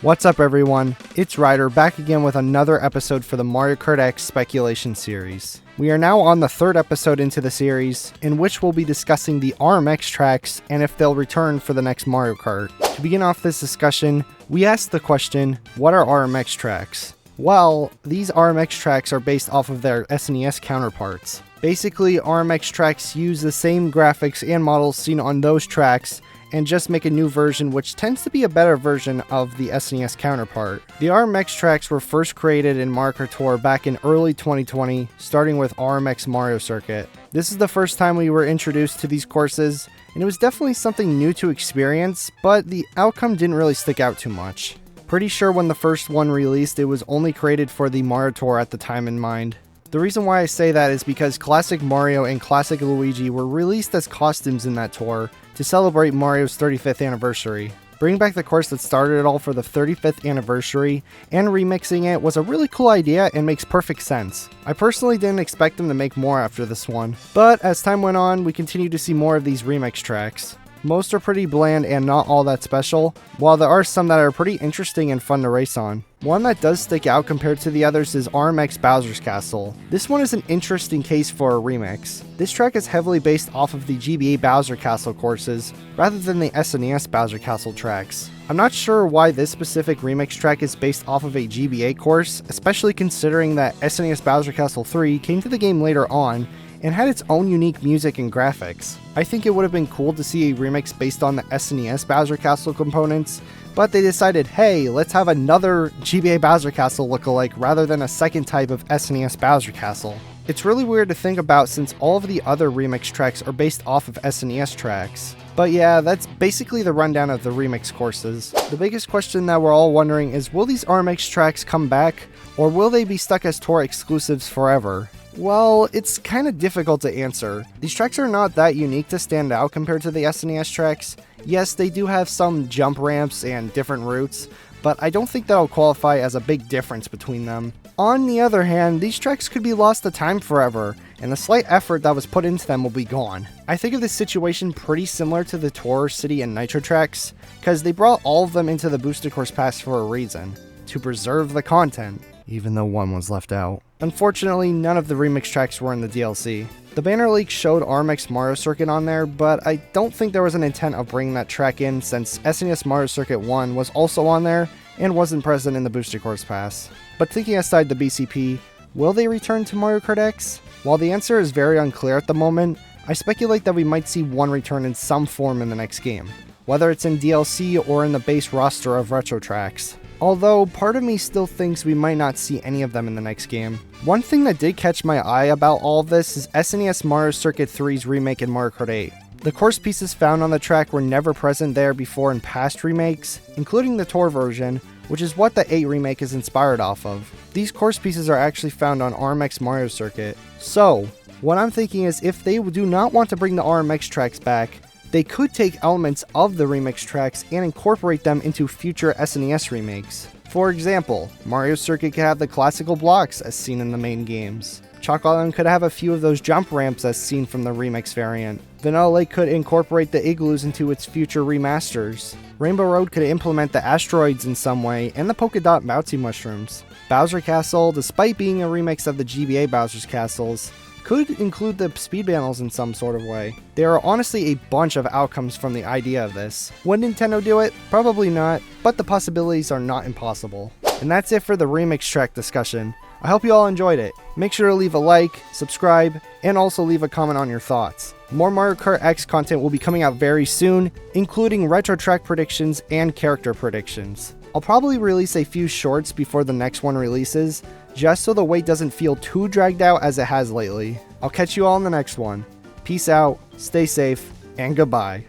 What's up everyone, it's Ryder back again with another episode for the Mario Kart X speculation series. We are now on the third episode into the series, in which we'll be discussing the RMX tracks and if they'll return for the next Mario Kart. To begin off this discussion, we asked the question, what are RMX tracks? Well, these RMX tracks are based off of their SNES counterparts. Basically, RMX tracks use the same graphics and models seen on those tracks and just make a new version which tends to be a better version of the SNES counterpart. The RMX tracks were first created in Mario Kart Tour back in early 2020, starting with RMX Mario Circuit. This is the first time we were introduced to these courses, and it was definitely something new to experience, but the outcome didn't really stick out too much. Pretty sure when the first one released, it was only created for the Mario Tour at the time in mind. The reason why I say that is because Classic Mario and Classic Luigi were released as costumes in that tour to celebrate Mario's 35th anniversary. Bringing back the course that started it all for the 35th anniversary and remixing it was a really cool idea and makes perfect sense. I personally didn't expect them to make more after this one, but as time went on, we continued to see more of these remix tracks. Most are pretty bland and not all that special, while there are some that are pretty interesting and fun to race on. One that does stick out compared to the others is RMX Bowser's Castle. This one is an interesting case for a remix. This track is heavily based off of the GBA Bowser Castle courses, rather than the SNES Bowser Castle tracks. I'm not sure why this specific remix track is based off of a GBA course, especially considering that SNES Bowser Castle 3 came to the game later on, and had its own unique music and graphics. I think it would have been cool to see a remix based on the SNES Bowser Castle components, but they decided, hey, let's have another GBA Bowser Castle lookalike rather than a second type of SNES Bowser Castle. It's really weird to think about since all of the other remix tracks are based off of SNES tracks. But yeah, that's basically the rundown of the remix courses. The biggest question that we're all wondering is, will these RMX tracks come back, or will they be stuck as tour exclusives forever? Well, it's kind of difficult to answer. These tracks are not that unique to stand out compared to the SNES tracks. Yes, they do have some jump ramps and different routes, but I don't think that'll qualify as a big difference between them. On the other hand, these tracks could be lost to time forever, and the slight effort that was put into them will be gone. I think of this situation pretty similar to the Tour, City, and Nitro tracks, because they brought all of them into the Booster Course Pass for a reason: to preserve the content, even though one was left out. Unfortunately, none of the remix tracks were in the DLC. The banner leak showed RMX Mario Circuit on there, but I don't think there was an intent of bringing that track in since SNES Mario Circuit 1 was also on there and wasn't present in the Booster Course Pass. But thinking aside the BCP, will they return to Mario Kart X? While the answer is very unclear at the moment, I speculate that we might see one return in some form in the next game, whether it's in DLC or in the base roster of retro tracks. Although, part of me still thinks we might not see any of them in the next game. One thing that did catch my eye about all of this is SNES Mario Circuit 3's remake in Mario Kart 8. The course pieces found on the track were never present there before in past remakes, including the Tour version, which is what the 8 remake is inspired off of. These course pieces are actually found on RMX Mario Circuit. So, what I'm thinking is if they do not want to bring the RMX tracks back, they could take elements of the remix tracks and incorporate them into future SNES remakes. For example, Mario Circuit could have the classical blocks as seen in the main games. Chalk Island could have a few of those jump ramps as seen from the remix variant. Vanilla Lake could incorporate the igloos into its future remasters. Rainbow Road could implement the asteroids in some way and the polka dot bouncy mushrooms. Bowser Castle, despite being a remix of the GBA Bowser's Castles, could include the speed battles in some sort of way. There are honestly a bunch of outcomes from the idea of this. Would Nintendo do it? Probably not, but the possibilities are not impossible. And that's it for the remix track discussion. I hope you all enjoyed it. Make sure to leave a like, subscribe, and also leave a comment on your thoughts. More Mario Kart X content will be coming out very soon, including retro track predictions and character predictions. I'll probably release a few shorts before the next one releases, just so the wait doesn't feel too dragged out as it has lately. I'll catch you all in the next one. Peace out, stay safe, and goodbye.